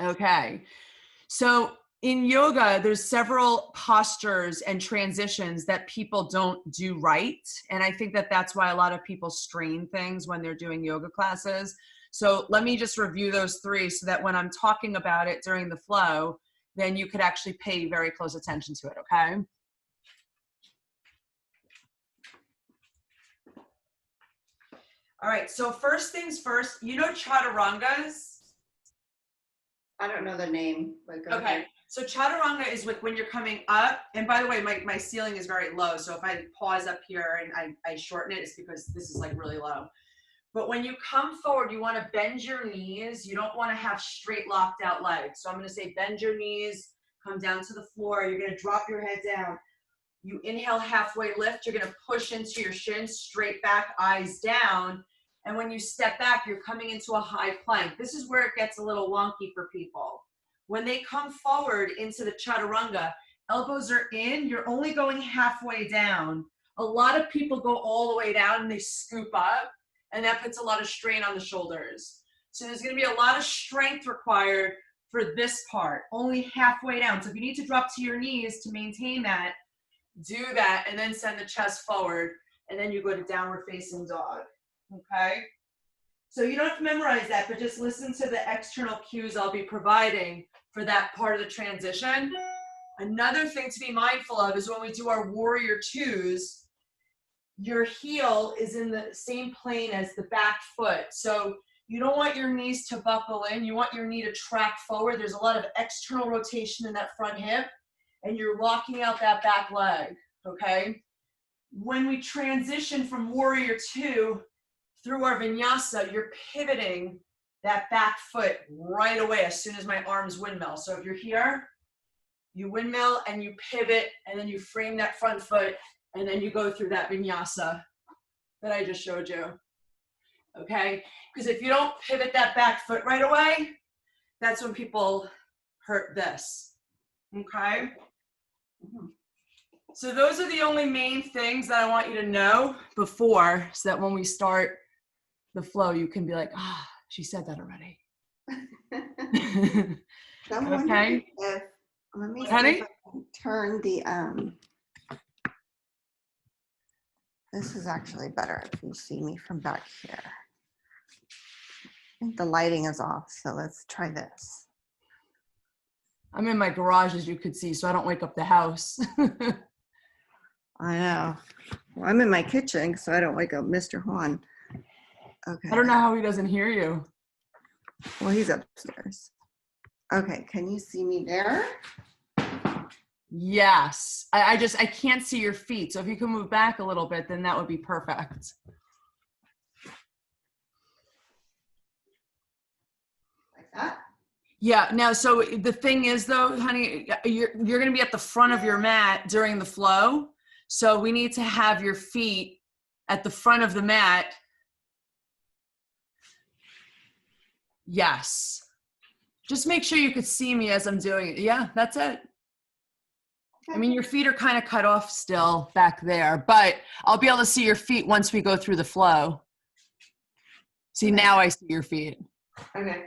Okay. So in yoga, there's several postures and transitions that people don't do right. And I think that that's why a lot of people strain things when they're doing yoga classes. So let me just review those three so that when I'm talking about it during the flow, then you could actually pay very close attention to it, okay? All right, so first things first, you know chaturangas? I don't know the name, but go Okay, ahead. so chaturanga is when you're coming up, and by the way, my ceiling is very low, so if I pause up here and I shorten it, it's because this is like really low. But when you come forward, you want to bend your knees. You don't want to have straight locked out legs. So I'm going to say bend your knees, come down to the floor. You're going to drop your head down. You inhale, halfway lift. You're going to push into your shins, straight back, eyes down. And when you step back, you're coming into a high plank. This is where it gets a little wonky for people. When they come forward into the chaturanga, elbows are in, you're only going halfway down. A lot of people go all the way down and they scoop up, and that puts a lot of strain on the shoulders. So there's going to be a lot of strength required for this part, only halfway down. So if you need to drop to your knees to maintain that, do that, and then send the chest forward, and then you go to downward facing dog, okay? So you don't have to memorize that, but just listen to the external cues I'll be providing for that part of the transition. Another thing to be mindful of is when we do our warrior twos, your heel is in the same plane as the back foot. So you don't want your knees to buckle in. You want your knee to track forward. There's a lot of external rotation in that front hip, and you're locking out that back leg, okay? When we transition from warrior two through our vinyasa, you're pivoting that back foot right away as soon as my arms windmill. So if you're here, you windmill and you pivot, and then you frame that front foot, and then you go through that vinyasa that I just showed you, okay? Because if you don't pivot that back foot right away, that's when people hurt this, okay? So those are the only main things that I want you to know before, so that when we start the flow, you can be like, ah, she said that already. Okay. Let me see Honey? if I can turn the, this is actually better if you see me from back here. I think the lighting is off, so let's try this. I'm in my garage, as you could see, so I don't wake up the house. I know. Well, I'm in my kitchen, so I don't wake up Mr. Juan. Okay. I don't know how he doesn't hear you. Well, he's upstairs. Okay, can you see me there? Yes. I can't see your feet. So if you can move back a little bit, then that would be perfect. Like that? Yeah. Now, so the thing is, though, honey, you're going to be at the front of your mat during the flow. So we need to have your feet at the front of the mat. Yes. Just make sure you could see me as I'm doing it. Yeah, that's it. I mean, your feet are kind of cut off still back there, but I'll be able to see your feet once we go through the flow. See, now I see your feet. Okay.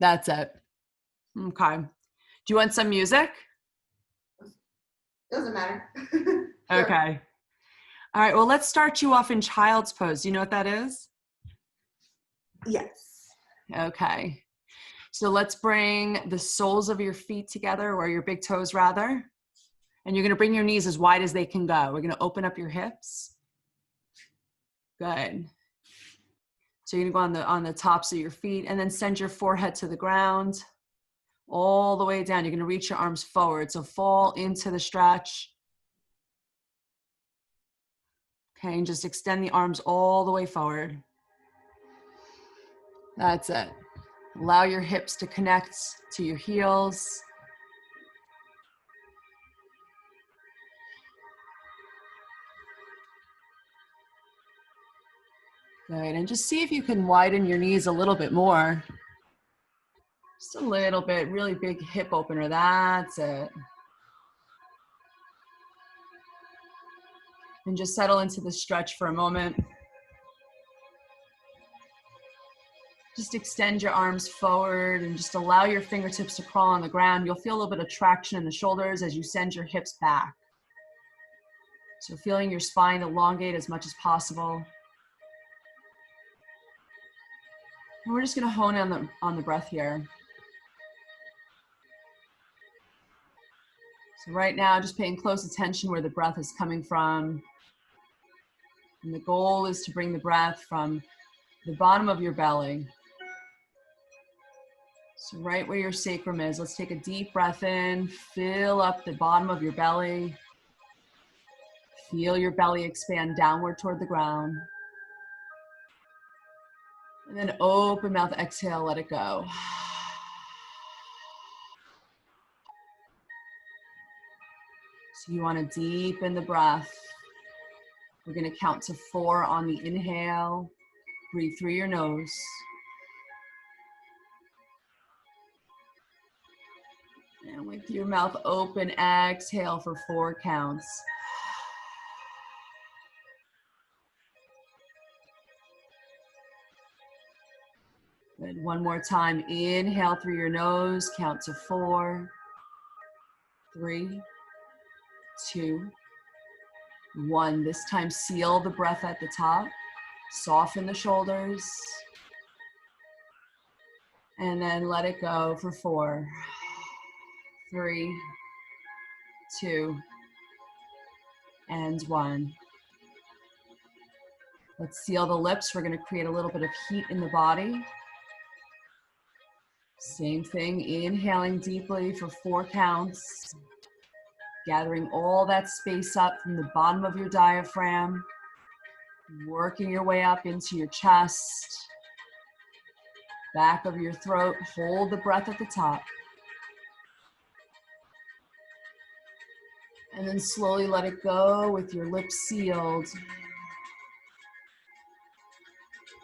That's it. Okay. Do you want some music? Doesn't matter. Sure. Okay. All right. Well, let's start you off in child's pose. Do you know what that is? Yes. Okay. So let's bring the soles of your feet together, or your big toes rather. And you're going to bring your knees as wide as they can go. We're going to open up your hips. Good. So you're going to go on the tops of your feet, and then send your forehead to the ground all the way down. You're going to reach your arms forward. So fall into the stretch. Okay, and just extend the arms all the way forward. That's it. Allow your hips to connect to your heels. Good, and just see if you can widen your knees a little bit more. Just a little bit, really big hip opener, that's it. And just settle into the stretch for a moment. Just extend your arms forward and just allow your fingertips to crawl on the ground. You'll feel a little bit of traction in the shoulders as you send your hips back. So feeling your spine elongate as much as possible. And we're just going to hone in on the breath here. So right now, just paying close attention where the breath is coming from. And the goal is to bring the breath from the bottom of your belly. So right where your sacrum is, let's take a deep breath in, fill up the bottom of your belly. Feel your belly expand downward toward the ground. And then open mouth, exhale, let it go. So you want to deepen the breath. We're going to count to 4 on the inhale. Breathe through your nose. And with your mouth open, exhale for 4 counts. Good. One more time. Inhale through your nose. Count to 4, 3, 2, 1. This time, seal the breath at the top. Soften the shoulders. And then let it go for 4, 3, 2, and 1. Let's seal the lips. We're going to create a little bit of heat in the body. Same thing, inhaling deeply for 4 counts. Gathering all that space up from the bottom of your diaphragm. Working your way up into your chest. Back of your throat. Hold the breath at the top. And then slowly let it go with your lips sealed.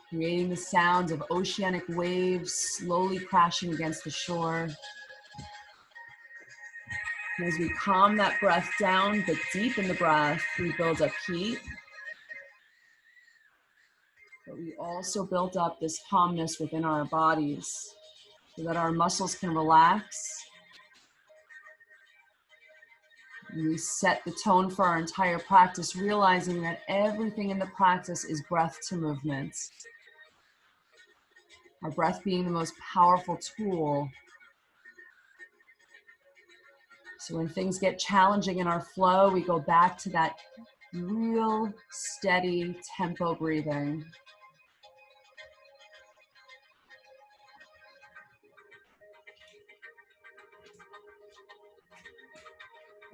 Creating the sound of oceanic waves slowly crashing against the shore. And as we calm that breath down, but deepen the breath, we build up heat. But we also build up this calmness within our bodies so that our muscles can relax. And we set the tone for our entire practice, realizing that everything in the practice is breath to movement. Our breath being the most powerful tool. So when things get challenging in our flow, we go back to that real steady tempo breathing.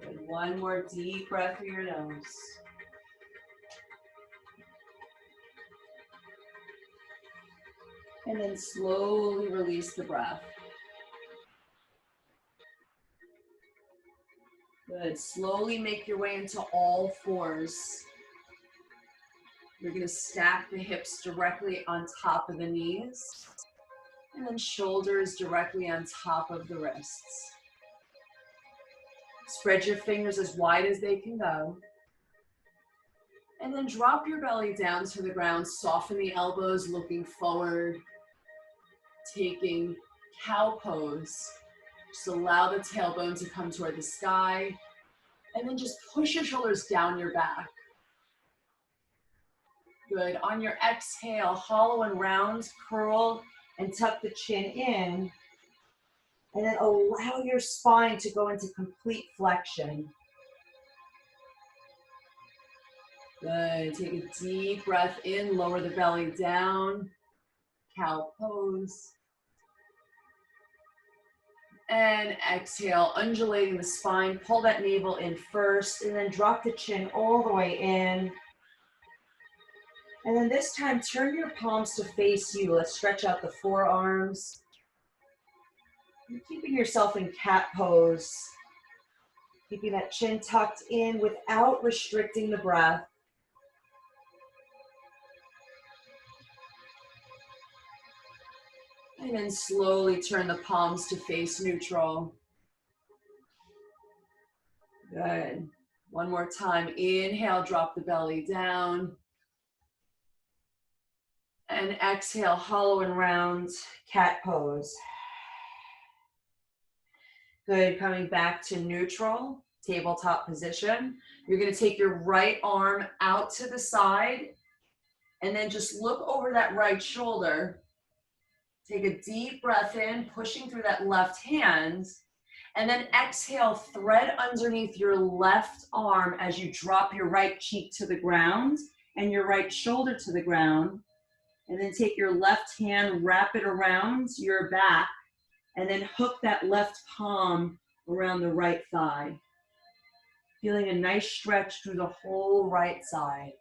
Good. One more deep breath through your nose. And then slowly release the breath. Good. Slowly make your way into all 4s. You're going to stack the hips directly on top of the knees. And then shoulders directly on top of the wrists. Spread your fingers as wide as they can go. And then drop your belly down to the ground. Soften the elbows, looking forward. Taking cow pose. Just allow the tailbone to come toward the sky. And then just push your shoulders down your back. Good. On your exhale, hollow and round, curl and tuck the chin in. And then allow your spine to go into complete flexion. Good. Take a deep breath in, lower the belly down. Cow pose. And exhale, undulating the spine. Pull that navel in first, and then drop the chin all the way in. And then this time, turn your palms to face you. Let's stretch out the forearms. And keeping yourself in cat pose. Keeping that chin tucked in without restricting the breath. And then slowly turn the palms to face neutral. Good. One more time. Inhale, drop the belly down. And exhale, hollow and round, cat pose. Good, coming back to neutral, tabletop position. You're gonna take your right arm out to the side and then just look over that right shoulder. Take a deep breath in, pushing through that left hand, and then exhale, thread underneath your left arm as you drop your right cheek to the ground and your right shoulder to the ground. And then take your left hand, wrap it around your back, and then hook that left palm around the right thigh. Feeling a nice stretch through the whole right side.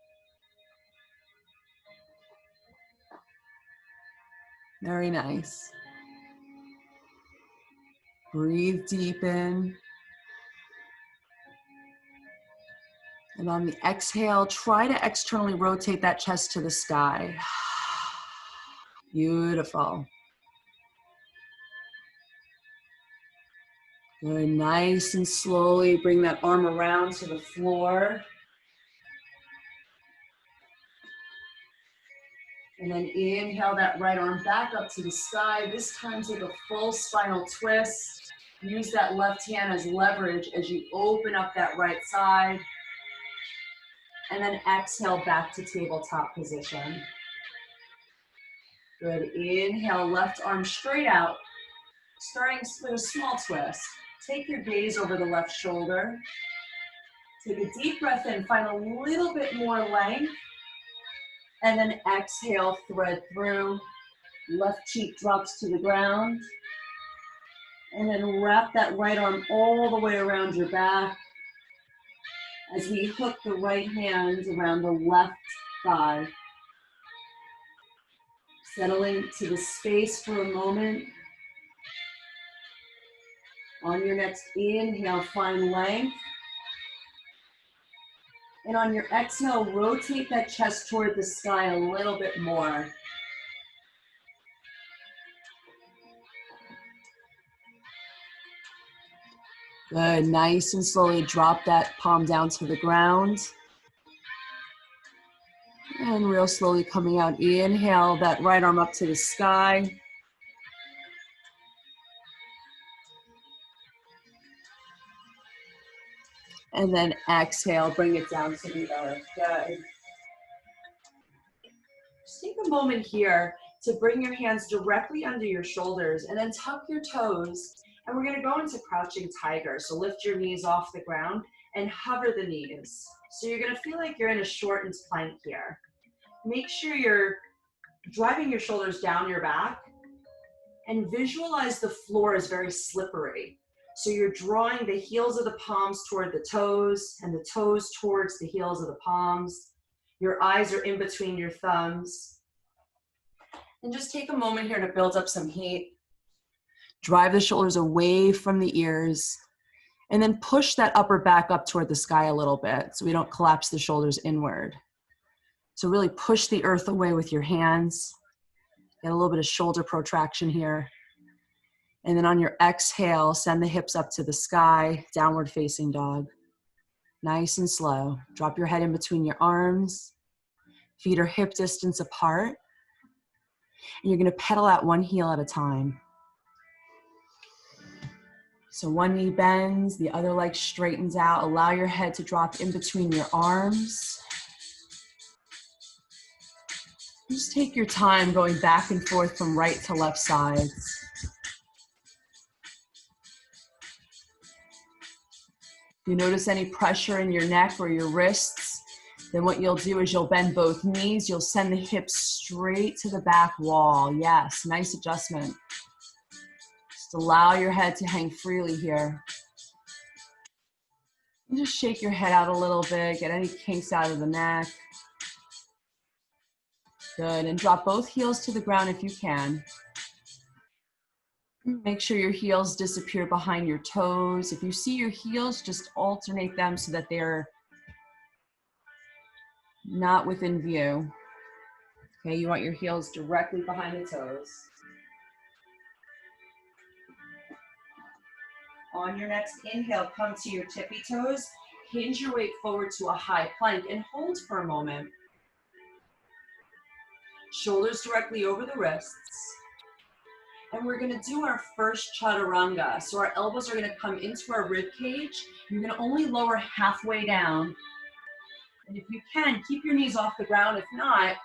Very nice. Breathe deep in. And on the exhale, try to externally rotate that chest to the sky. Beautiful. Good, nice and slowly bring that arm around to the floor. And then inhale that right arm back up to the sky. This time take a full spinal twist. Use that left hand as leverage as you open up that right side. And then exhale back to tabletop position. Good, inhale, left arm straight out. Starting with a small twist. Take your gaze over the left shoulder. Take a deep breath in, find a little bit more length. And then exhale, thread through. Left cheek drops to the ground. And then wrap that right arm all the way around your back as we hook the right hand around the left thigh. Settling to the space for a moment. On your next inhale, find length. And on your exhale, rotate that chest toward the sky a little bit more. Good, nice and slowly drop that palm down to the ground. And real slowly coming out, inhale that right arm up to the sky. And then exhale, bring it down to the earth. Good. Just take a moment here to bring your hands directly under your shoulders and then tuck your toes. And we're gonna go into crouching tiger. So lift your knees off the ground and hover the knees. So you're gonna feel like you're in a shortened plank here. Make sure you're driving your shoulders down your back and visualize the floor is very slippery. So you're drawing the heels of the palms toward the toes and the toes towards the heels of the palms. Your eyes are in between your thumbs. And just take a moment here to build up some heat. Drive the shoulders away from the ears. And then push that upper back up toward the sky a little bit so we don't collapse the shoulders inward. So really push the earth away with your hands. Get a little bit of shoulder protraction here. And then on your exhale, send the hips up to the sky, downward facing dog. Nice and slow. Drop your head in between your arms. Feet are hip distance apart. And you're gonna pedal out one heel at a time. So one knee bends, the other leg straightens out. Allow your head to drop in between your arms. Just take your time going back and forth from right to left sides. If you notice any pressure in your neck or your wrists, then what you'll do is you'll bend both knees. You'll send the hips straight to the back wall. Yes, nice adjustment. Just allow your head to hang freely here. And just shake your head out a little bit. Get any kinks out of the neck. Good, and drop both heels to the ground if you can. Make sure your heels disappear behind your toes. If you see your heels, just alternate them so that they're not within view. Okay, you want your heels directly behind the toes. On your next inhale, come to your tippy toes. Hinge your weight forward to a high plank and hold for a moment. Shoulders directly over the wrists. And we're gonna do our first chaturanga. So our elbows are gonna come into our rib cage. You're gonna only lower halfway down. And if you can, keep your knees off the ground. If not,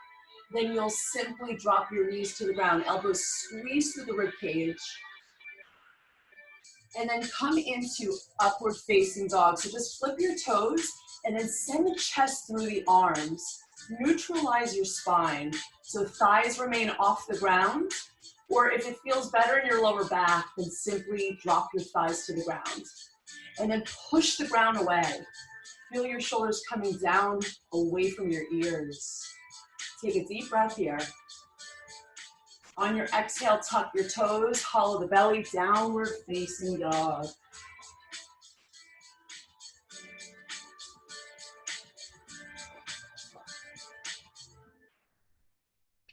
then you'll simply drop your knees to the ground. Elbows squeeze through the rib cage. And then come into upward facing dog. So just flip your toes and then send the chest through the arms. Neutralize your spine. So thighs remain off the ground. Or if it feels better in your lower back, then simply drop your thighs to the ground. And then push the ground away. Feel your shoulders coming down away from your ears. Take a deep breath here. On your exhale, tuck your toes, hollow the belly, downward facing dog.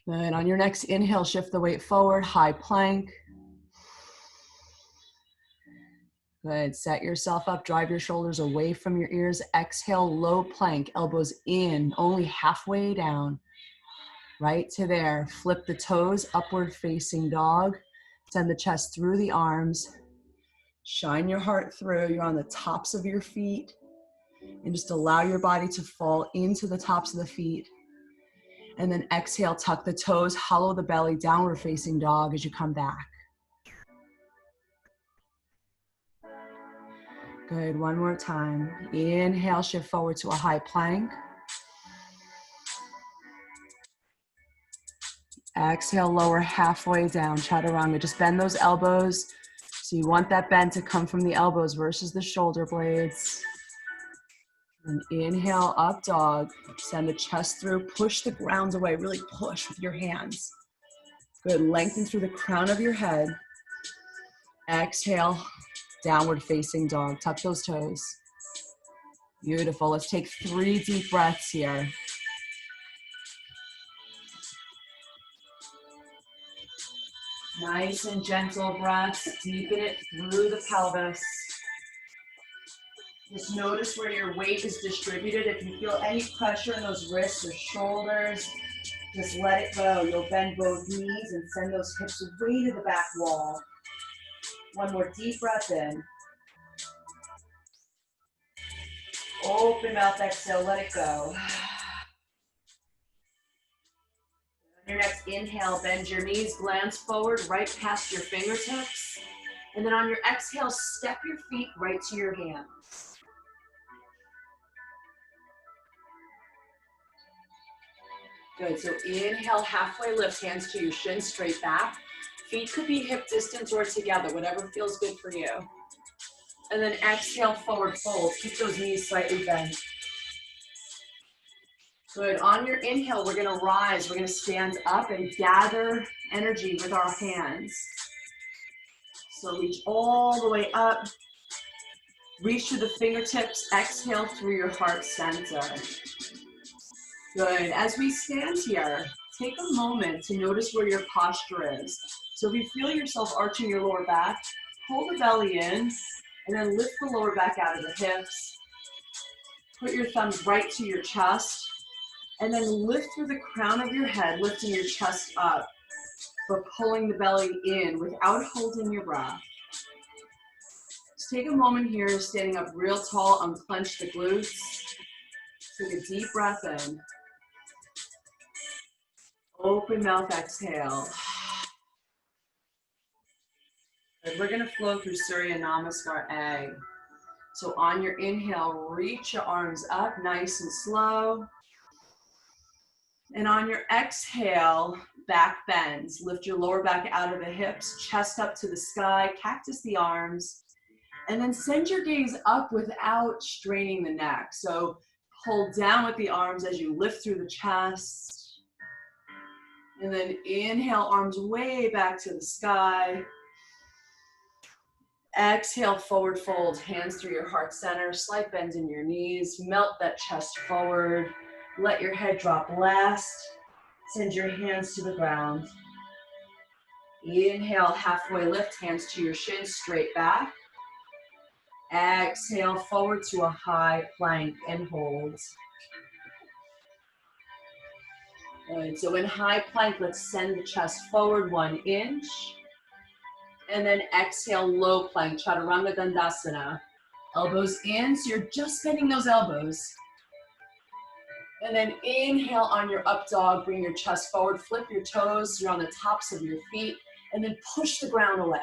Good. On your next inhale, shift the weight forward, high plank. Good. Set yourself up, drive your shoulders away from your ears. Exhale, low plank, elbows in, only halfway down. Right to there. Flip the toes, upward facing dog. Send the chest through the arms. Shine your heart through. You're on the tops of your feet. And just allow your body to fall into the tops of the feet. And then exhale, tuck the toes, hollow the belly, downward facing dog as you come back. Good, one more time. Inhale, shift forward to a high plank. Exhale, lower halfway down, chaturanga. Just bend those elbows. So you want that bend to come from the elbows versus the shoulder blades. And inhale, up dog. Send the chest through, push the ground away, really push with your hands. Good, lengthen through the crown of your head. Exhale, downward facing dog. Tuck those toes. Beautiful. Let's take 3 deep breaths here. Nice and gentle breaths. Deepen it through the pelvis. Just notice where your weight is distributed. If you feel any pressure in those wrists or shoulders, just let it go. You'll bend both knees and send those hips way to the back wall. One more deep breath in. Open mouth, exhale, let it go. On your next inhale, bend your knees, glance forward, right past your fingertips. And then on your exhale, step your feet right to your hands. Good, so inhale, halfway lift, hands to your shins, straight back. Feet could be hip distance or together, whatever feels good for you. And then exhale, forward fold. Keep those knees slightly bent. Good, on your inhale, we're gonna rise. We're gonna stand up and gather energy with our hands. So reach all the way up. Reach through the fingertips, exhale through your heart center. Good, as we stand here, take a moment to notice where your posture is. So if you feel yourself arching your lower back, pull the belly in, and then lift the lower back out of the hips. Put your thumbs right to your chest, and then lift through the crown of your head, lifting your chest up, but pulling the belly in without holding your breath. Just take a moment here, standing up real tall, unclench the glutes. Take a deep breath in. Open mouth, exhale. And we're gonna flow through Surya Namaskar A. So on your inhale, reach your arms up, nice and slow. And on your exhale, back bends. Lift your lower back out of the hips, chest up to the sky, cactus the arms. And then send your gaze up without straining the neck. So pull down with the arms as you lift through the chest. And then inhale, arms way back to the sky. Exhale, forward fold, hands through your heart center, slight bend in your knees, melt that chest forward. Let your head drop last. Send your hands to the ground. Inhale, halfway lift, hands to your shins, straight back. Exhale, forward to a high plank and hold. Good. So in high plank, let's send the chest forward 1 inch. And then exhale, low plank, Chaturanga Dandasana. Elbows in, so you're just bending those elbows. And then inhale on your up dog, bring your chest forward, flip your toes, so you're on the tops of your feet, and then push the ground away.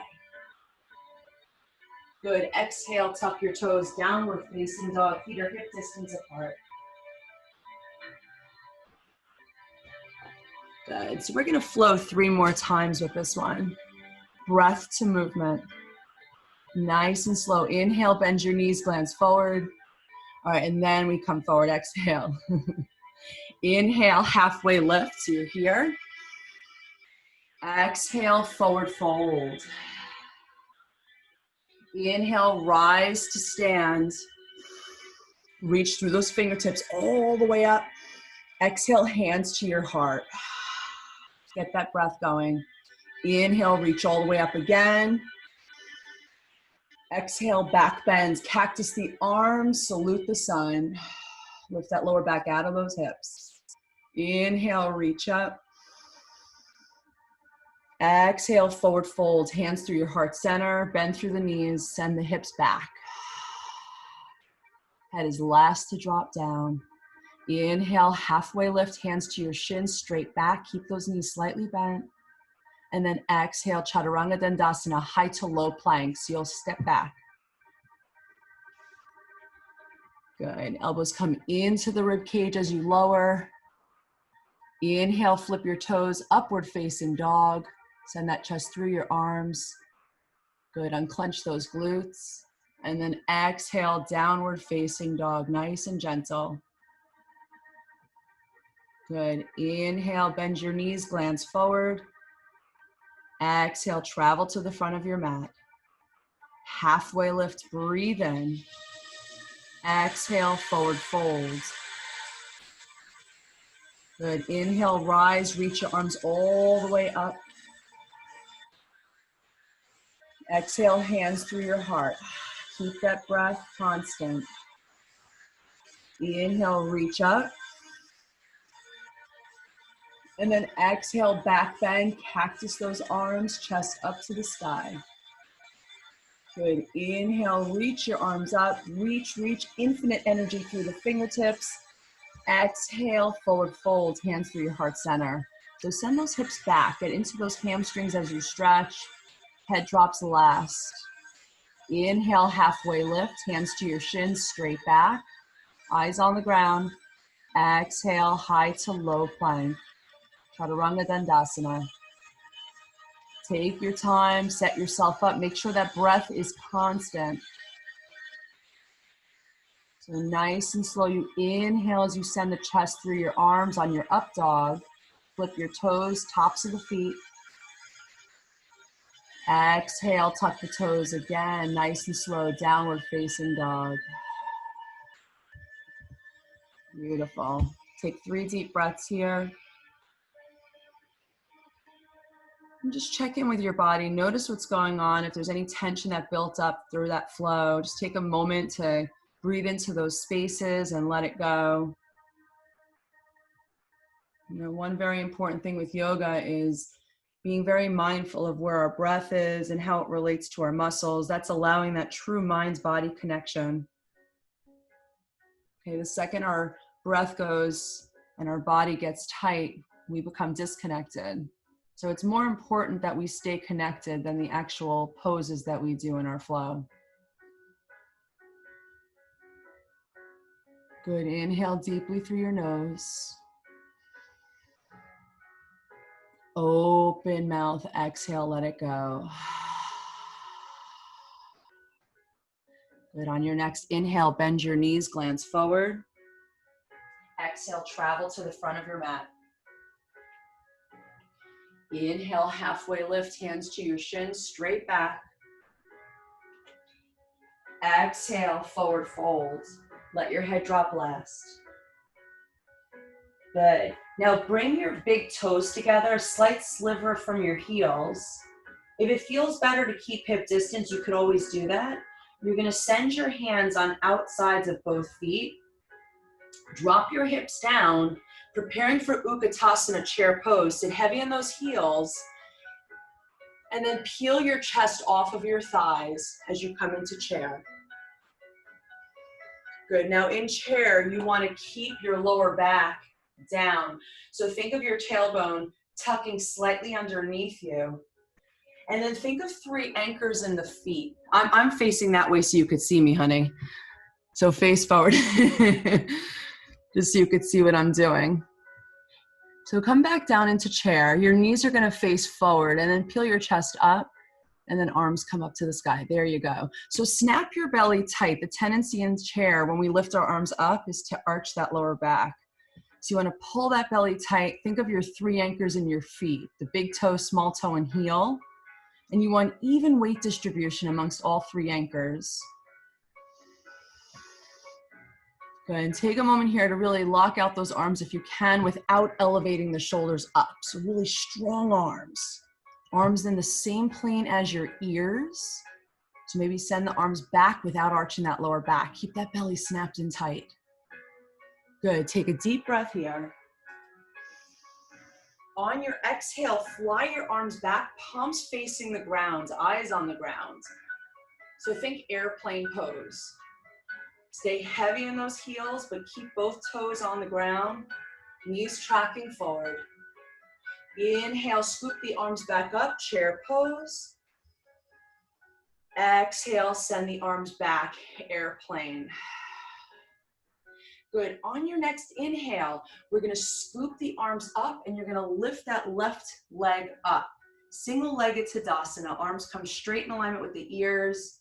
Good, exhale, tuck your toes, downward facing dog, feet are hip distance apart. Good, so we're gonna flow 3 more times with this one. Breath to movement. Nice and slow. Inhale, bend your knees, glance forward. All right, and then we come forward, exhale. Inhale, halfway lift, so you're here. Exhale, forward fold. Inhale, rise to stand. Reach through those fingertips all the way up. Exhale, hands to your heart. Get that breath going. Inhale, reach all the way up again. Exhale, back bends, cactus the arms, salute the sun. Lift that lower back out of those hips. Inhale, reach up. Exhale, forward fold, hands through your heart center, bend through the knees, send the hips back. Head is last to drop down. Inhale, halfway lift, hands to your shins, straight back, keep those knees slightly bent. And then exhale, Chaturanga Dandasana, high to low plank, so you'll step back. Good, elbows come into the rib cage as you lower. Inhale, flip your toes, upward facing dog. Send that chest through your arms. Good, unclench those glutes. And then exhale, downward facing dog, nice and gentle. Good, inhale, bend your knees, glance forward. Exhale, travel to the front of your mat. Halfway lift, breathe in. Exhale, forward fold. Good, inhale, rise, reach your arms all the way up. Exhale, hands through your heart. Keep that breath constant. Inhale, reach up. And then exhale, back bend, cactus those arms, chest up to the sky. Good, inhale, reach your arms up, reach, infinite energy through the fingertips. Exhale, forward fold, hands through your heart center. So send those hips back, get into those hamstrings as you stretch. Head drops last. Inhale, halfway lift, hands to your shins, straight back. Eyes on the ground. Exhale, high to low plank. Chaturanga Dandasana. Take your time, set yourself up. Make sure that breath is constant. So nice and slow. You inhale as you send the chest through your arms on your up dog. Flip your toes, tops of the feet. Exhale, tuck the toes again. Nice and slow, downward facing dog. Beautiful. Take 3 deep breaths here. And just check in with your body. Notice what's going on. If there's any tension that built up through that flow, just take a moment to breathe into those spaces and let it go. You know, one very important thing with yoga is being very mindful of where our breath is and how it relates to our muscles. That's allowing that true mind-body connection. Okay, the second our breath goes and our body gets tight, we become disconnected. So it's more important that we stay connected than the actual poses that we do in our flow. Good, inhale deeply through your nose. Open mouth, exhale, let it go. Good, on your next inhale, bend your knees, glance forward. Exhale, travel to the front of your mat. Inhale, halfway lift, hands to your shins, straight back. Exhale, forward fold. Let your head drop last. Good. Now bring your big toes together, a slight sliver from your heels. If it feels better to keep hip distance, you could always do that. You're gonna send your hands on outsides of both feet. Drop your hips down. Preparing for Utkatasana, chair pose. Sit heavy in those heels. And then peel your chest off of your thighs as you come into chair. Good. Now in chair, you want to keep your lower back down. So think of your tailbone tucking slightly underneath you. And then think of 3 anchors in the feet. I'm facing that way so you could see me, honey. So face forward, just so you could see what I'm doing. So come back down into chair. Your knees are gonna face forward and then peel your chest up and then arms come up to the sky. There you go. So snap your belly tight. The tendency in chair when we lift our arms up is to arch that lower back. So you wanna pull that belly tight. Think of your 3 anchors in your feet, the big toe, small toe, and heel. And you want even weight distribution amongst all 3 anchors. Go ahead and take a moment here to really lock out those arms if you can without elevating the shoulders up. So really strong arms. Arms in the same plane as your ears. So maybe send the arms back without arching that lower back. Keep that belly snapped in tight. Good, take a deep breath here. On your exhale, fly your arms back, palms facing the ground, eyes on the ground. So think airplane pose. Stay heavy in those heels, but keep both toes on the ground, knees tracking forward. Inhale, scoop the arms back up, chair pose. Exhale, send the arms back, airplane. Good. On your next inhale, we're going to scoop the arms up and you're going to lift that left leg up. Single-legged Tadasana. Arms come straight in alignment with the ears.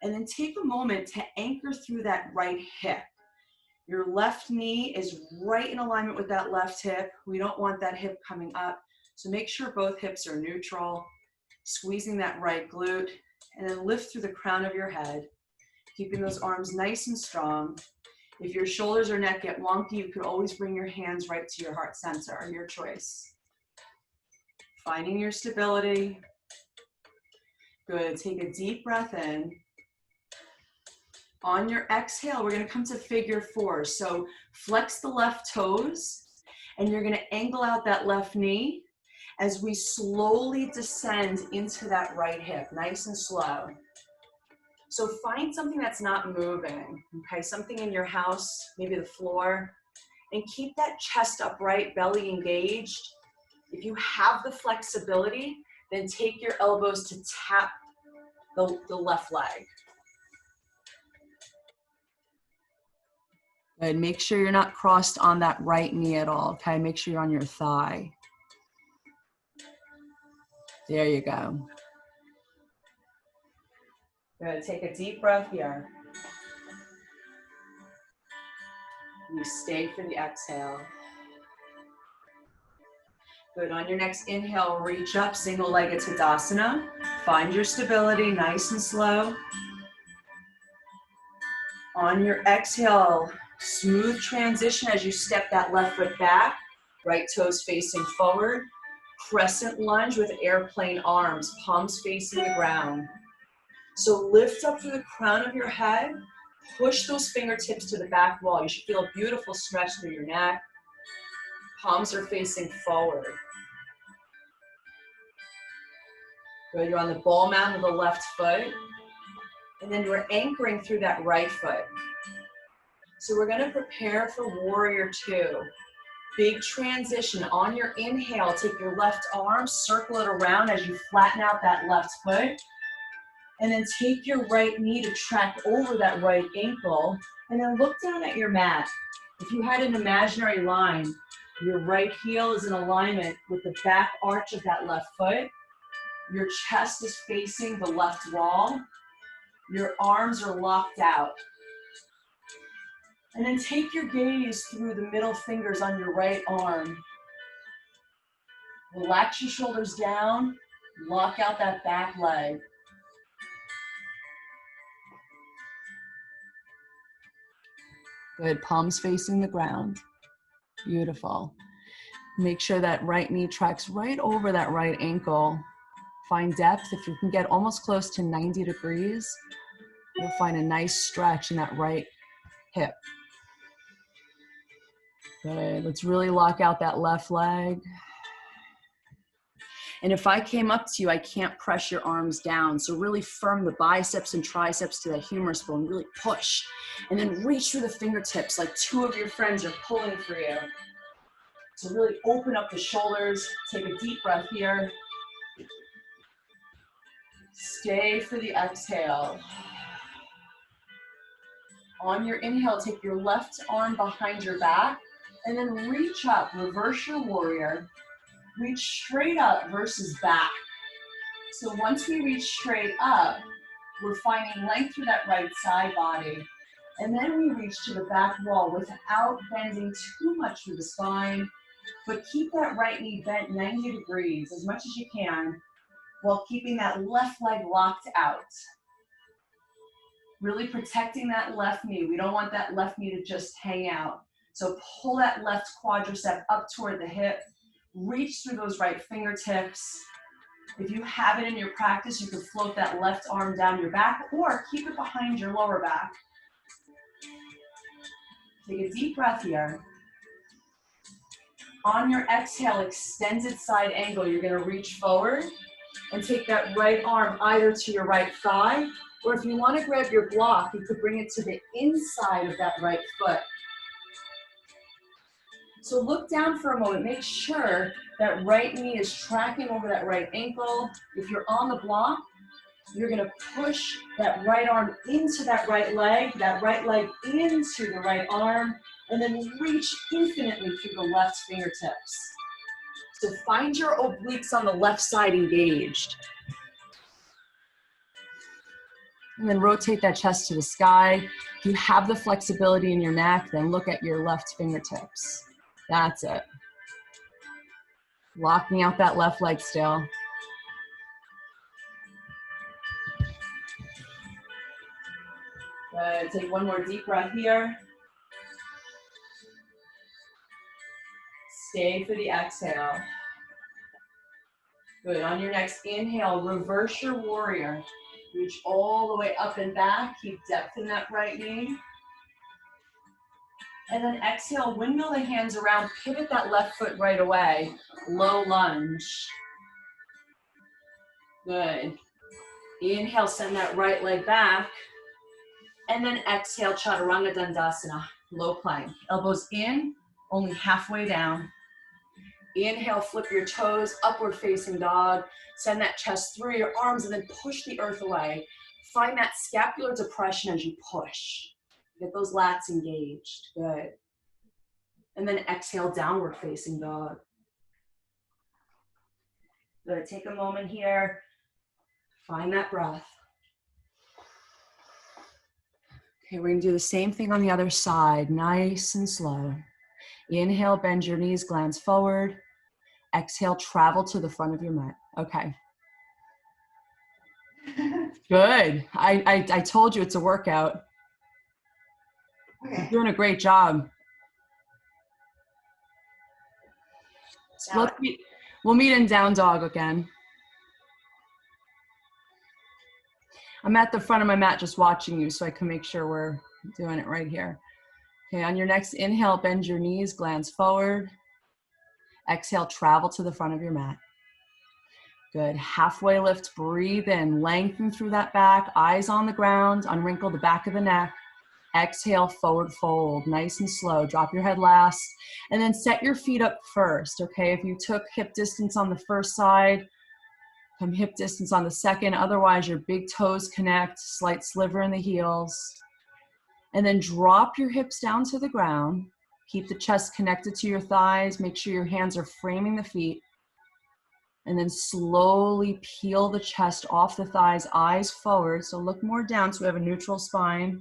And then take a moment to anchor through that right hip. Your left knee is right in alignment with that left hip. We don't want that hip coming up. So make sure both hips are neutral. Squeezing that right glute. And then lift through the crown of your head. Keeping those arms nice and strong. If your shoulders or neck get wonky, you could always bring your hands right to your heart center, your choice. Finding your stability. Good. Take a deep breath in. On your exhale, we're going to come to figure 4. So flex the left toes, and you're going to angle out that left knee as we slowly descend into that right hip, nice and slow. So find something that's not moving, okay? Something in your house, maybe the floor, and keep that chest upright, belly engaged. If you have the flexibility, then take your elbows to tap the left leg. Good. Make sure you're not crossed on that right knee at all, okay? Make sure you're on your thigh. There you go. Good. Take a deep breath here. You stay for the exhale. Good. On your next inhale, reach up, single-legged Tadasana. Find your stability, nice and slow. On your exhale, smooth transition as you step that left foot back, right toes facing forward. Crescent lunge with airplane arms, palms facing the ground. So lift up through the crown of your head, push those fingertips to the back wall. You should feel a beautiful stretch through your neck. Palms are facing forward. Good, you're on the ball mat with the left foot. And then we're anchoring through that right foot. So we're gonna prepare for warrior 2. Big transition. On your inhale, take your left arm, circle it around as you flatten out that left foot. And then take your right knee to track over that right ankle. And then look down at your mat. If you had an imaginary line, your right heel is in alignment with the back arch of that left foot. Your chest is facing the left wall. Your arms are locked out. And then take your gaze through the middle fingers on your right arm. Relax your shoulders down. Lock out that back leg. Good, palms facing the ground. Beautiful. Make sure that right knee tracks right over that right ankle. Find depth. If you can get almost close to 90 degrees, you'll find a nice stretch in that right hip. Good. Let's really lock out that left leg. And if I came up to you, I can't press your arms down. So really firm the biceps and triceps to that humerus bone. Really push. And then reach through the fingertips like two of your friends are pulling for you. So really open up the shoulders. Take a deep breath here. Stay for the exhale. On your inhale, take your left arm behind your back and then reach up, reverse your warrior. Reach straight up versus back. So once we reach straight up, we're finding length through that right side body. And then we reach to the back wall without bending too much through the spine, but keep that right knee bent 90 degrees as much as you can while keeping that left leg locked out. Really protecting that left knee. We don't want that left knee to just hang out. So pull that left quadricep up toward the hip. Reach through those right fingertips. If you have it in your practice, you can float that left arm down your back or keep it behind your lower back. Take a deep breath here. On your exhale, extended side angle, you're gonna reach forward and take that right arm either to your right thigh, or if you wanna grab your block, you could bring it to the inside of that right foot. So look down for a moment, make sure that right knee is tracking over that right ankle. If you're on the block, you're gonna push that right arm into that right leg into the right arm, and then reach infinitely through the left fingertips. So find your obliques on the left side engaged. And then rotate that chest to the sky. If you have the flexibility in your neck, then look at your left fingertips. That's it. Locking out that left leg still. Good. Take one more deep breath here. Stay for the exhale. Good. On your next inhale, reverse your warrior. Reach all the way up and back. Keep depth in that right knee. And then exhale, windmill the hands around, pivot that left foot right away. Low lunge. Good. Inhale, send that right leg back. And then exhale, Chaturanga Dandasana, low plank. Elbows in, only halfway down. Inhale, flip your toes, upward facing dog. Send that chest through your arms and then push the earth away. Find that scapular depression as you push. Get those lats engaged, good. And then exhale, downward facing dog. Good, take a moment here. Find that breath. Okay, we're gonna do the same thing on the other side, nice and slow. Inhale, bend your knees, glance forward. Exhale, travel to the front of your mat. Okay. Good. I told you it's a workout. Okay. You're doing a great job. So we'll meet in down dog again. I'm at the front of my mat just watching you so I can make sure we're doing it right here. Okay, on your next inhale, bend your knees, glance forward. Exhale, travel to the front of your mat. Good, halfway lift, breathe in, lengthen through that back, eyes on the ground, unwrinkle the back of the neck. Exhale, forward fold, nice and slow. Drop your head last, and then set your feet up first, okay? If you took hip distance on the first side, come hip distance on the second. Otherwise, your big toes connect, slight sliver in the heels. And then drop your hips down to the ground. Keep the chest connected to your thighs. Make sure your hands are framing the feet. And then slowly peel the chest off the thighs, eyes forward. So look more down so we have a neutral spine.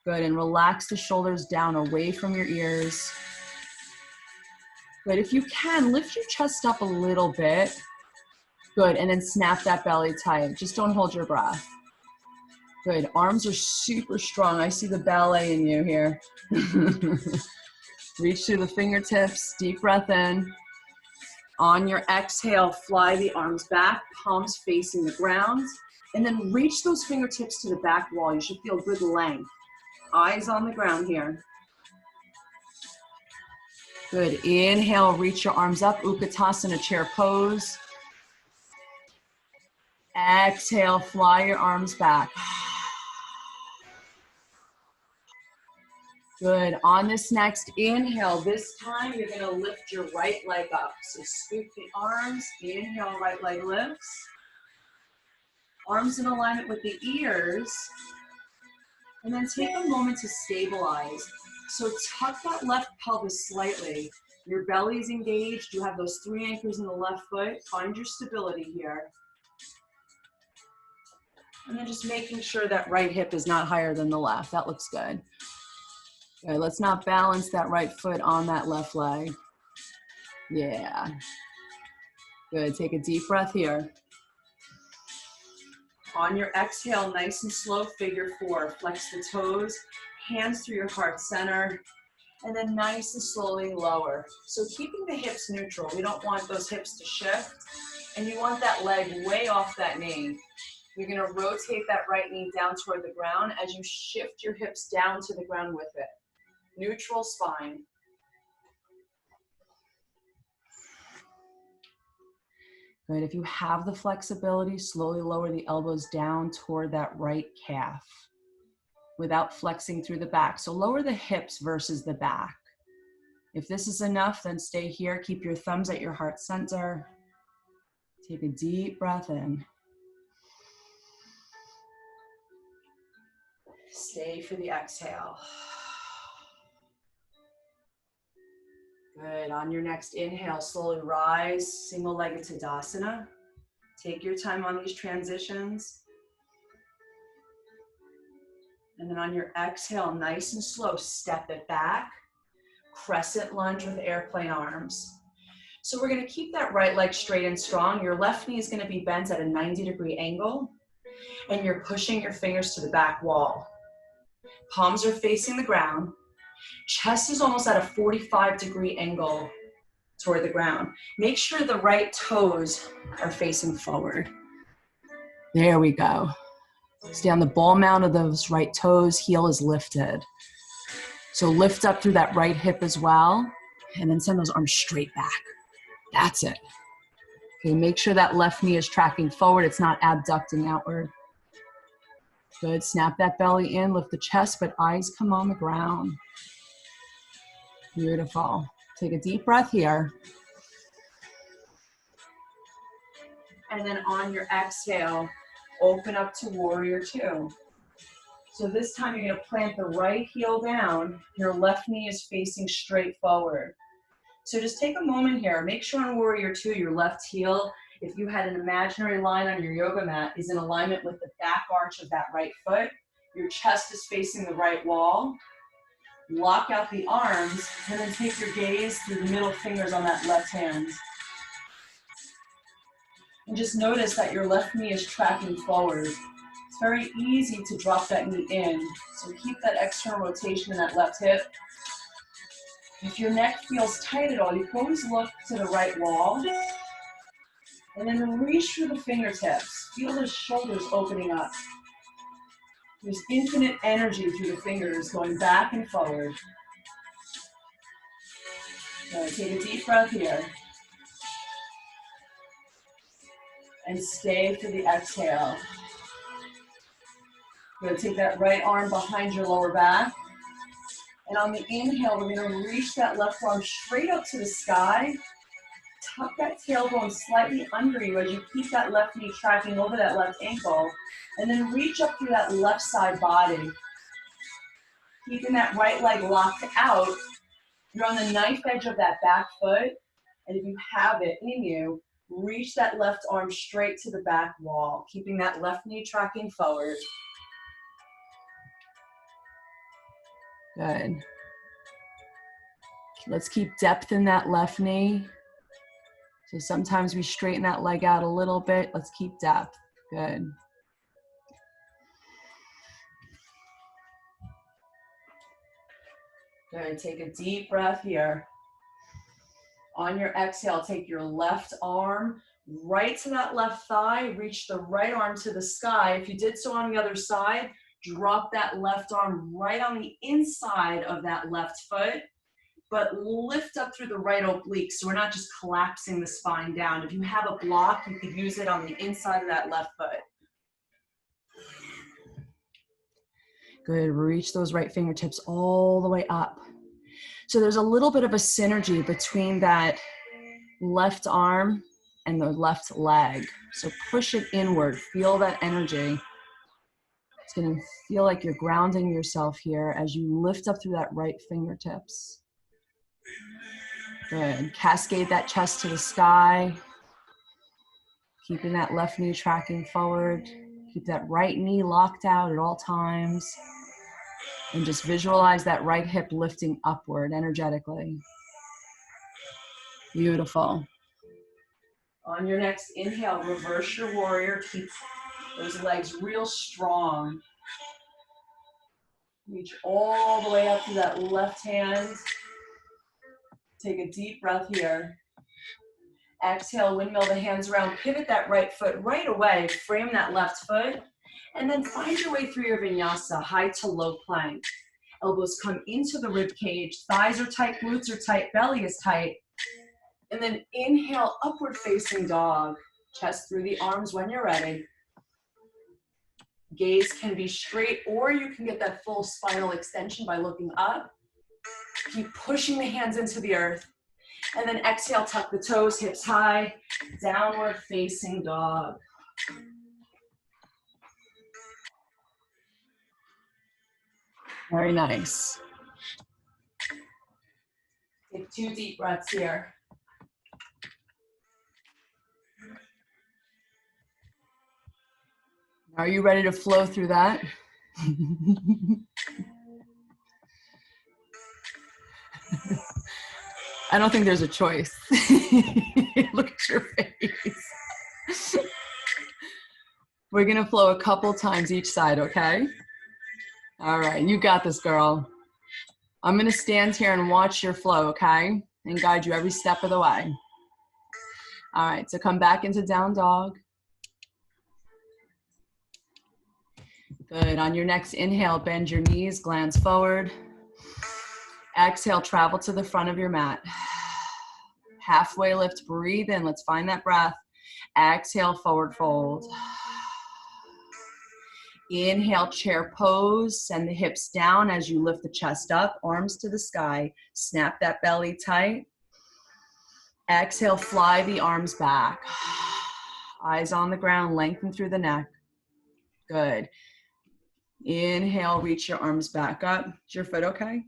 Good, and relax the shoulders down away from your ears. Good, if you can, lift your chest up a little bit. Good, and then snap that belly tight. Just don't hold your breath. Good, arms are super strong. I see the ballet in you here. Reach through the fingertips, deep breath in. On your exhale, fly the arms back, palms facing the ground, and then reach those fingertips to the back wall. You should feel good length. Eyes on the ground here. Good. Inhale, reach your arms up, Utkatasana, chair pose. Exhale, fly your arms back. Good. On this next inhale, this time you're going to lift your right leg up. So scoop the arms, inhale, right leg lifts. Arms in alignment with the ears. And then take a moment to stabilize. So tuck that left pelvis slightly. Your belly is engaged. You have those 3 anchors in the left foot. Find your stability here. And then just making sure that right hip is not higher than the left. That looks good. Okay, let's not balance that right foot on that left leg. Yeah. Good. Take a deep breath here. On your exhale, nice and slow, figure 4. Flex the toes, hands through your heart center, and then nice and slowly lower. So keeping the hips neutral. We don't want those hips to shift, and you want that leg way off that knee. You're going to rotate that right knee down toward the ground as you shift your hips down to the ground with it. Neutral spine. Good. If you have the flexibility, slowly lower the elbows down toward that right calf without flexing through the back. So lower the hips versus the back. If this is enough, then stay here. Keep your thumbs at your heart center. Take a deep breath in. Stay for the exhale. Good. On your next inhale, slowly rise, single-legged Tadasana. Take your time on these transitions. And then on your exhale, nice and slow, step it back. Crescent lunge with airplane arms. So we're going to keep that right leg straight and strong. Your left knee is going to be bent at a 90-degree angle, and you're pushing your fingers to the back wall. Palms are facing the ground. Chest is almost at a 45-degree angle toward the ground. Make sure the right toes are facing forward. There we go. Stay on the ball mount of those right toes. Heel is lifted. So lift up through that right hip as well, and then send those arms straight back. That's it. Okay, make sure that left knee is tracking forward. It's not abducting outward. Good. Snap that belly in, lift the chest, but eyes come on the ground. Beautiful. Take a deep breath here. And then on your exhale, open up to warrior 2. So this time you're going to plant the right heel down. Your left knee is facing straight forward. So just take a moment here. Make sure on warrior 2, your left heel, if you had an imaginary line on your yoga mat, is in alignment with the back arch of that right foot. Your chest is facing the right wall. Lock out the arms, and then take your gaze through the middle fingers on that left hand. And just notice that your left knee is tracking forward. It's very easy to drop that knee in, so keep that external rotation in that left hip. If your neck feels tight at all, you can always look to the right wall, and then reach through the fingertips. Feel the shoulders opening up. There's infinite energy through the fingers going back and forward. So take a deep breath here. And stay for the exhale. You're gonna take that right arm behind your lower back. And on the inhale, we're gonna reach that left arm straight up to the sky. Tuck that tailbone slightly under you as you keep that left knee tracking over that left ankle. And then reach up through that left side body. Keeping that right leg locked out. You're on the knife edge of that back foot. And if you have it in you, reach that left arm straight to the back wall, keeping that left knee tracking forward. Good. Let's keep depth in that left knee. So sometimes we straighten that leg out a little bit. Let's keep depth. Good. Good. Take a deep breath here. On your exhale, take your left arm right to that left thigh. Reach the right arm to the sky. If you did so on the other side, drop that left arm right on the inside of that left foot. but lift up through the right oblique so we're not just collapsing the spine down. If you have a block, you could use it on the inside of that left foot. Good, reach those right fingertips all the way up. So there's a little bit of a synergy between that left arm and the left leg. So push it inward, feel that energy. It's gonna feel like you're grounding yourself here as you lift up through that right fingertips. Good, cascade that chest to the sky. Keeping that left knee tracking forward. Keep that right knee locked out at all times. And just visualize that right hip lifting upward energetically. Beautiful. On your next inhale, reverse your warrior. Keep those legs real strong. Reach all the way up to that left hand. Take a deep breath here. Exhale, windmill the hands around. Pivot that right foot right away. Frame that left foot. And then find your way through your vinyasa, high to low plank. Elbows come into the rib cage. Thighs are tight, glutes are tight, belly is tight. And then inhale, upward facing dog. Chest through the arms when you're ready. Gaze can be straight, or you can get that full spinal extension by looking up. Keep pushing the hands into the earth. And then exhale, tuck the toes, hips high, downward facing dog. Very nice. Take 2 deep breaths here. Are you ready to flow through that? I don't think there's a choice. Look at your face. We're gonna flow a couple times each side, okay? All right, you got this, girl. I'm gonna stand here and watch your flow, okay? And guide you every step of the way. All right, so come back into down dog. Good, on your next inhale, bend your knees, glance forward. Exhale, travel to the front of your mat. Halfway lift, breathe in, let's find that breath. Exhale, forward fold. Inhale, chair pose, send the hips down as you lift the chest up, arms to the sky, snap that belly tight. Exhale, fly the arms back. Eyes on the ground, lengthen through the neck. Good. Inhale, reach your arms back up. Is your foot okay?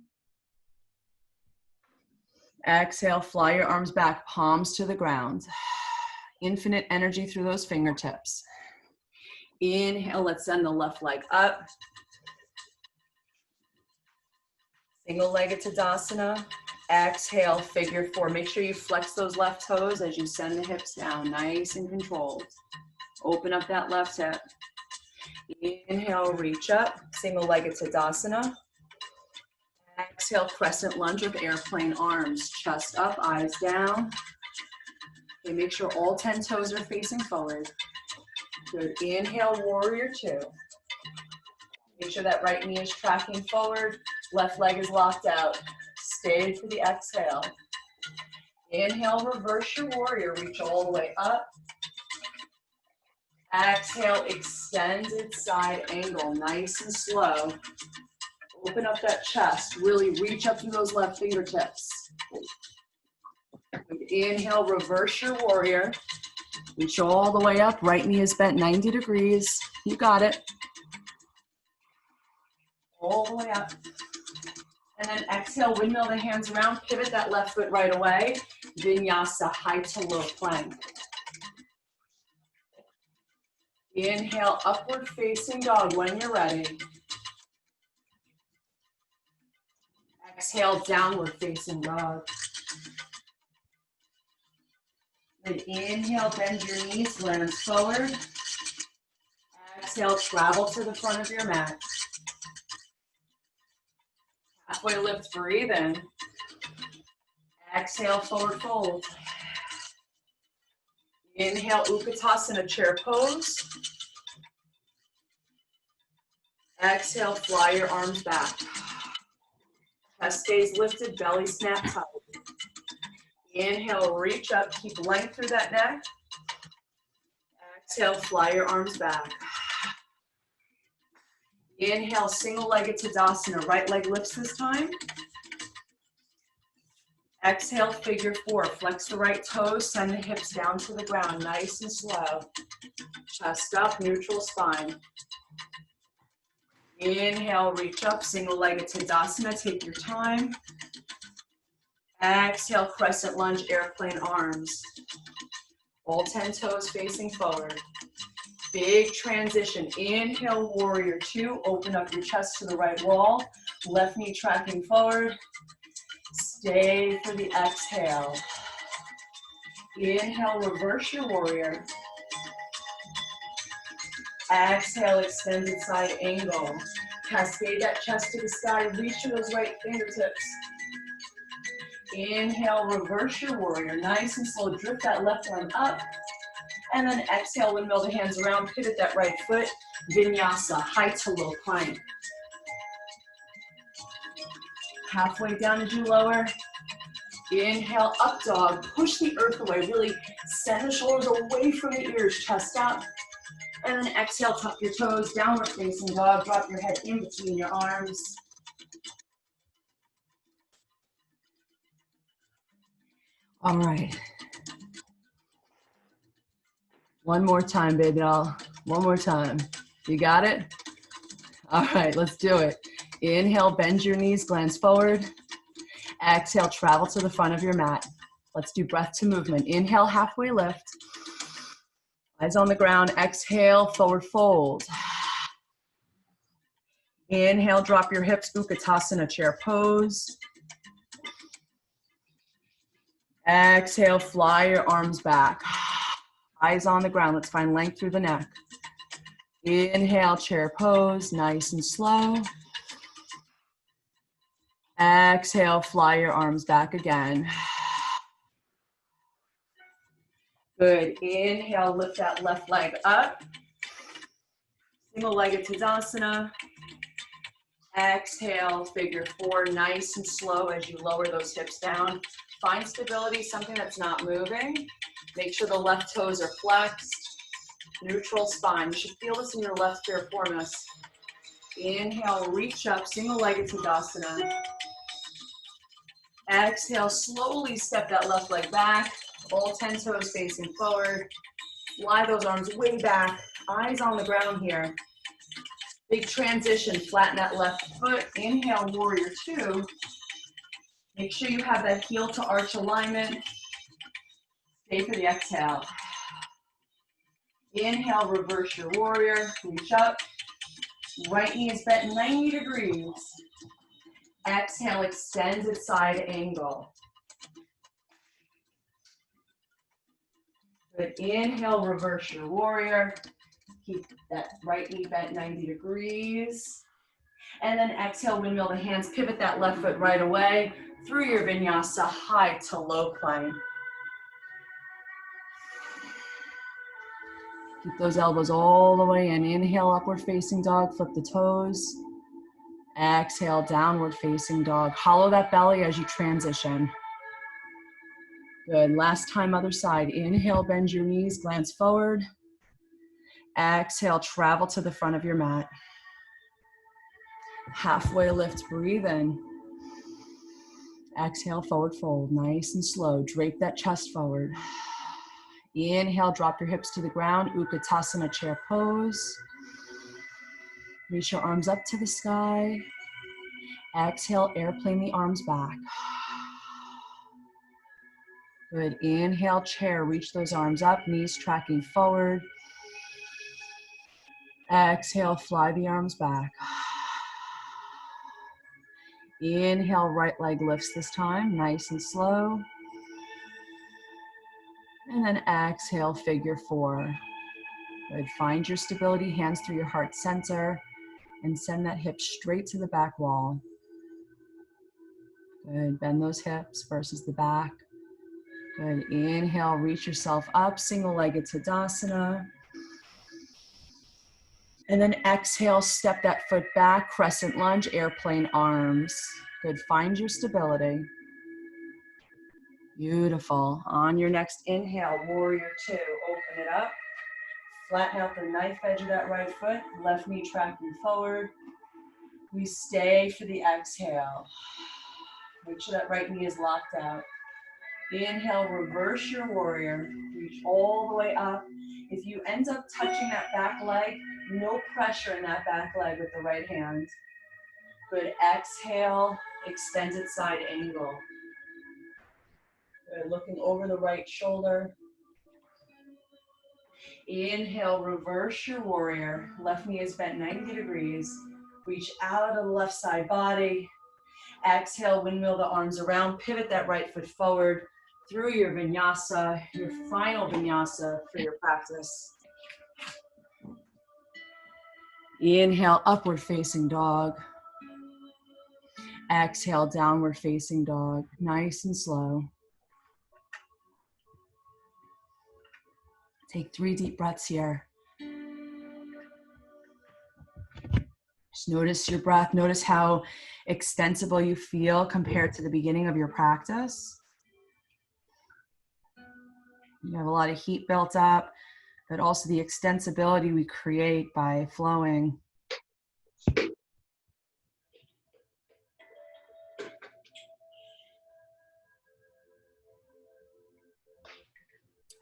Exhale, fly your arms back, palms to the ground. Infinite energy through those fingertips. Inhale, let's send the left leg up. Single-legged Tadasana. Exhale, figure 4. Make sure you flex those left toes as you send the hips down, nice and controlled. Open up that left hip. Inhale, reach up, single-legged Tadasana. Exhale, crescent lunge with airplane arms. Chest up, eyes down. Okay, make sure all 10 toes are facing forward. Good. Inhale, warrior 2. Make sure that right knee is tracking forward. Left leg is locked out. Stay for the exhale. Inhale, reverse your warrior. Reach all the way up. Exhale, extended side angle. Nice and slow. Open up that chest. Really reach up through those left fingertips. Inhale, reverse your warrior. Reach all the way up. Right knee is bent 90 degrees. You got it. All the way up. And then exhale, windmill the hands around. Pivot that left foot right away. Vinyasa, high to low plank. Inhale, upward facing dog when you're ready. Exhale, downward facing dog. Then inhale, bend your knees, glance forward. Exhale, travel to the front of your mat. Halfway lift, breathe in. Exhale, forward fold. Inhale, Utkatasana, chair pose. Exhale, fly your arms back. Chest stays lifted, belly snap tight. Inhale, reach up, keep length through that neck. Exhale, fly your arms back. Inhale, single-legged Tadasana. Right leg lifts this time. Exhale, figure four. Flex the right toes, send the hips down to the ground, nice and slow. Chest up, neutral spine. Inhale, reach up, single-legged Tadasana. Take your time. Exhale, crescent lunge, airplane arms. All 10 toes facing forward. Big transition. Inhale, warrior two. Open up your chest to the right wall. Left knee tracking forward. Stay for the exhale. Inhale, reverse your warrior. Exhale, extended side angle. Cascade that chest to the sky. Reach for those right fingertips. Inhale, reverse your warrior. Nice and slow. Drift that left arm up. And then exhale, windmill the hands around. Pivot that right foot. Vinyasa, high to low plank. Halfway down as you lower. Inhale, up dog. Push the earth away. Really send the shoulders away from the ears. Chest up. And then exhale, tuck your toes. Downward facing dog. Drop your head in between your arms. All right. One more time, baby doll. One more time. You got it? All right, let's do it. Inhale, bend your knees, glance forward. Exhale, travel to the front of your mat. Let's do breath to movement. Inhale, halfway lift. Eyes on the ground. Exhale, forward fold. Inhale, drop your hips, Utkatasana, chair pose. Exhale, fly your arms back. Eyes on the ground. Let's find length through the neck. Inhale, chair pose, nice and slow. Exhale, fly your arms back again. Good. Inhale, lift that left leg up. Single-legged Tadasana. Exhale, figure four, nice and slow as you lower those hips down. Find stability, something that's not moving. Make sure the left toes are flexed. Neutral spine. You should feel this in your left piriformis. Inhale, reach up, single-legged Tadasana. Exhale, slowly step that left leg back. All 10 toes facing forward. Fly those arms way back. Eyes on the ground here. Big transition, flatten that left foot. Inhale, warrior two. Make sure you have that heel to arch alignment. Stay for the exhale. Inhale, reverse your warrior. Reach up. Right knee is bent 90 degrees. Exhale, extended side angle. Good. Inhale, reverse your warrior. Keep that right knee bent 90 degrees. And then exhale, windmill the hands. Pivot that left foot right away through your vinyasa, high to low plank. Keep those elbows all the way in. Inhale, upward facing dog. Flip the toes. Exhale, downward facing dog. Hollow that belly as you transition. Good. Last time, other side. Inhale, bend your knees, glance forward. Exhale, travel to the front of your mat. Halfway lift, breathe in. Exhale, forward fold, nice and slow. Drape that chest forward. Inhale, drop your hips to the ground. Utkatasana, chair pose. Reach your arms up to the sky. Exhale, airplane the arms back. Good. Inhale, chair. Reach those arms up, knees tracking forward. Exhale, fly the arms back. Inhale, right leg lifts this time, nice and slow. And then exhale, figure four. Good. Find your stability, hands through your heart center, and send that hip straight to the back wall. Good. Bend those hips versus the back. Good. Inhale, reach yourself up, single-legged Tadasana. And then exhale, step that foot back, crescent lunge, airplane arms. Good, find your stability. Beautiful. On your next inhale, warrior two, open it up. Flatten out the knife edge of that right foot, left knee tracking forward. We stay for the exhale. Make sure that right knee is locked out. Inhale, reverse your warrior. Reach all the way up. If you end up touching that back leg, no pressure in that back leg with the right hand. Good, exhale, extended side angle. Good, looking over the right shoulder. Inhale, reverse your warrior. Left knee is bent 90 degrees. Reach out of the left side body. Exhale, windmill the arms around. Pivot that right foot forward through your vinyasa, your final vinyasa for your practice. Inhale, upward facing dog. Exhale, downward facing dog. Nice and slow. Take 3 deep breaths here. Just notice your breath. Notice how extensible you feel compared to the beginning of your practice. You have a lot of heat built up, but also the extensibility we create by flowing.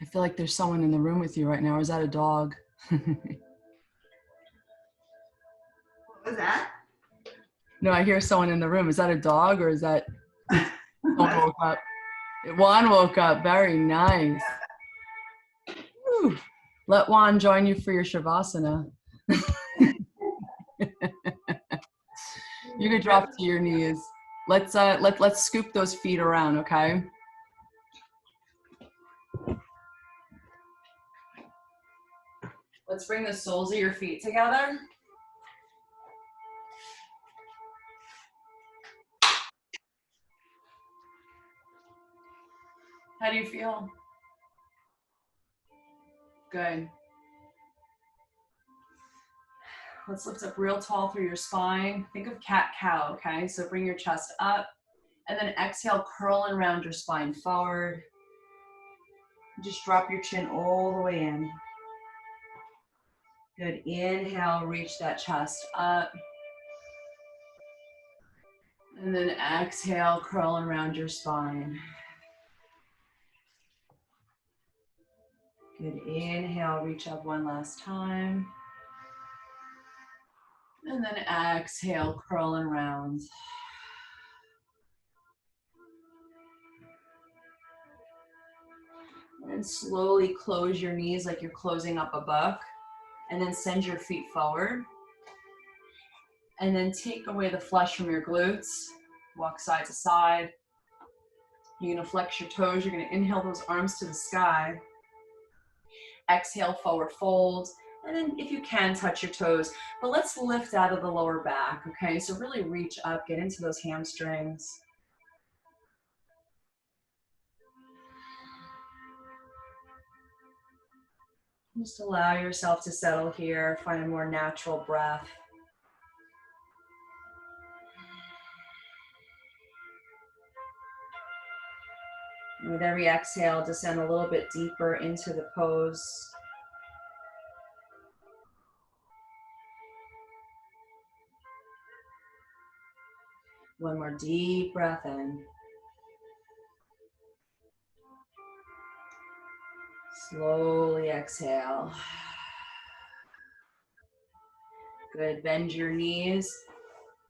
I feel like there's someone in the room with you right now. Or is that a dog? What was that? No, I hear someone in the room. Is that a dog or is that one woke up? Juan woke up. Very nice. Woo. Let Juan join you for your Shavasana. You could drop to your knees. Let's scoop those feet around, okay? Let's bring the soles of your feet together. How do you feel? Good. Let's lift up real tall through your spine. Think of cat-cow, okay? So bring your chest up and then exhale, curl and round your spine forward. Just drop your chin all the way in. Good, inhale, reach that chest up. And then exhale, curl and round your spine. Good, inhale, reach up one last time. And then exhale, curl and round. And slowly close your knees like you're closing up a book. And then send your feet forward. And then take away the flesh from your glutes. Walk side to side. You're gonna flex your toes. You're gonna inhale those arms to the sky. Exhale, forward fold. And then if you can, touch your toes. But let's lift out of the lower back, okay? So really reach up, get into those hamstrings. Just allow yourself to settle here. Find a more natural breath. And with every exhale, descend a little bit deeper into the pose. One more deep breath in. Slowly exhale. Good, bend your knees.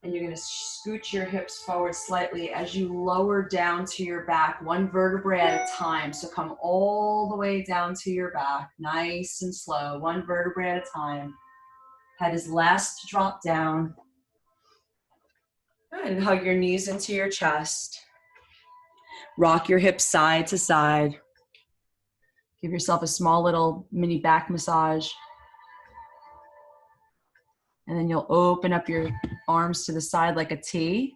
And you're gonna scoot your hips forward slightly as you lower down to your back, one vertebrae at a time. So come all the way down to your back, nice and slow, one vertebrae at a time. Head is last to drop down. Good, and hug your knees into your chest. Rock your hips side to side. Give yourself a small little mini back massage. And then you'll open up your arms to the side like a T.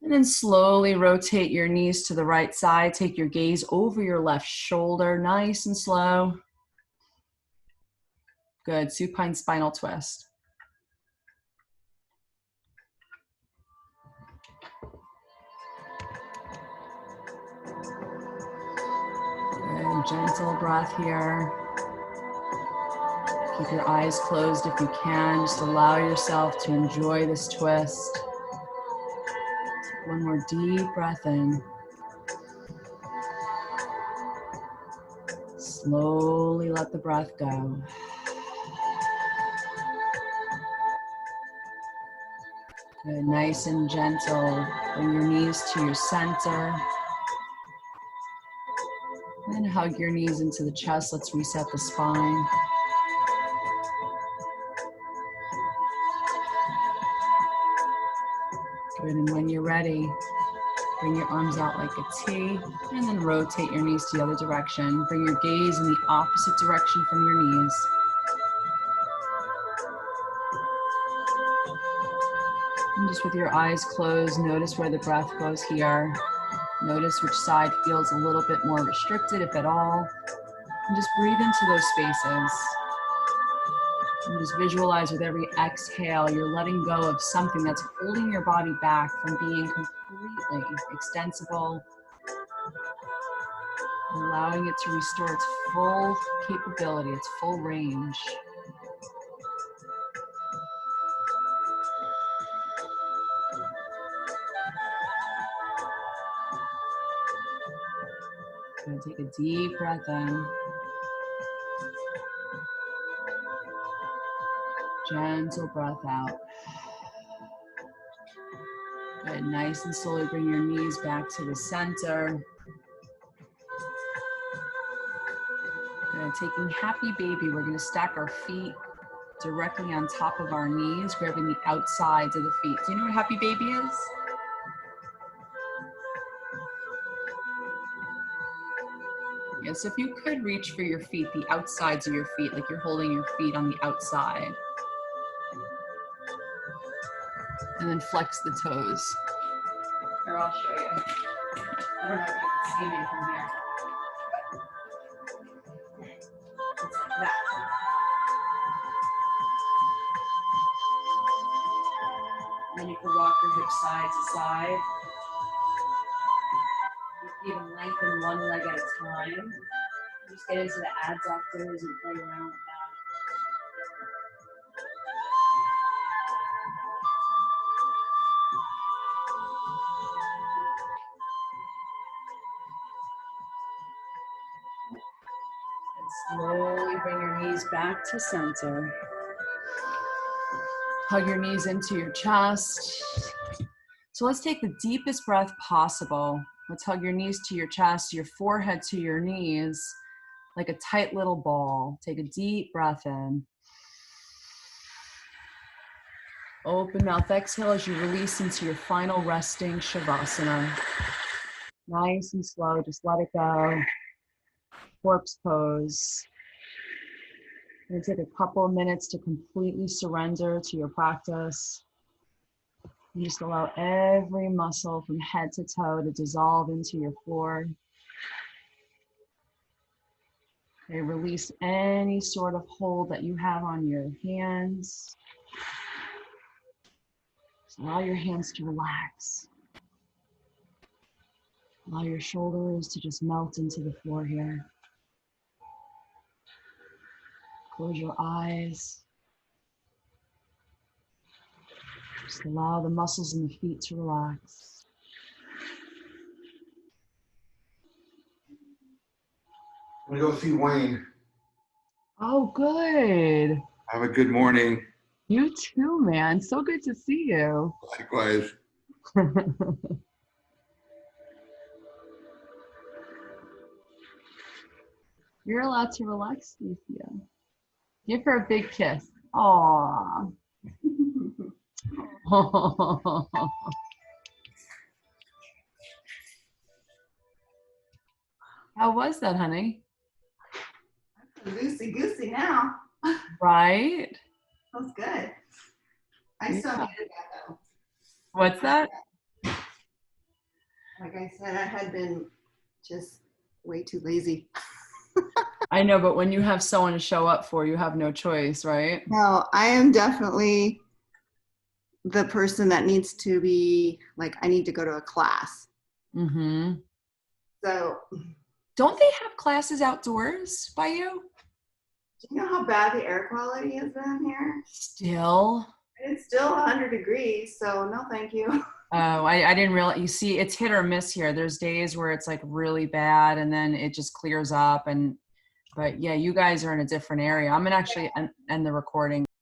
And then slowly rotate your knees to the right side. Take your gaze over your left shoulder, nice and slow. Good, supine spinal twist. a gentle breath here. Keep your eyes closed if you can. Just allow yourself to enjoy this twist. Take one more deep breath in. Slowly let the breath go. Good, nice and gentle. Bring your knees to your center. And hug your knees into the chest. Let's reset the spine. Good, and when you're ready, bring your arms out like a T, and then rotate your knees to the other direction. Bring your gaze in the opposite direction from your knees. And just with your eyes closed, notice where the breath goes here. Notice which side feels a little bit more restricted, if at all. And just breathe into those spaces. And just visualize with every exhale, you're letting go of something that's holding your body back from being completely extensible, allowing it to restore its full capability, its full range. Good, take a deep breath in. Gentle breath out. Good, nice and slowly bring your knees back to the center. Good, taking happy baby, we're gonna stack our feet directly on top of our knees, grabbing the outsides of the feet. Do you know what happy baby is? Yes, if you could reach for your feet, the outsides of your feet, like you're holding your feet on the outside. And then flex the toes. Here, I'll show you. I don't know if you can see me from here. It's like that. And then you can walk your hips side to side. You can even lengthen one leg at a time. Just get into the adductors and play around with that. And slowly bring your knees back to center. Hug your knees into your chest. So let's take the deepest breath possible. Let's hug your knees to your chest, your forehead to your knees, like a tight little ball. Take a deep breath in. Open mouth exhale as you release into your final resting Shavasana. Nice and slow, just let it go. Corpse pose. You're gonna take a couple of minutes to completely surrender to your practice. And just allow every muscle from head to toe to dissolve into your floor. Okay, release any sort of hold that you have on your hands. Just allow your hands to relax. Allow your shoulders to just melt into the floor here. Close your eyes. Just allow the muscles in the feet to relax. I'm gonna go see Wayne. Oh, good. Have a good morning. You too, man. So good to see you. Likewise. You're allowed to relax, Lucia. Give her a big kiss. Aww. How was that, honey? Loosey goosey now. Right? That's good. I still Yeah. needed that though. What's that? Like I said, I had been just way too lazy. I know, but when you have someone to show up for, you have no choice, right? No, I am definitely the person that needs to be like, I need to go to a class. Mm-hmm. So Don't they have classes outdoors by you? Do you know how bad the air quality has been here? Still? It's still 100 degrees, so no thank you. Oh, I didn't realize. You see, it's hit or miss here. There's days where it's like really bad and then it just clears up. But yeah, you guys are in a different area. I'm gonna actually end the recording.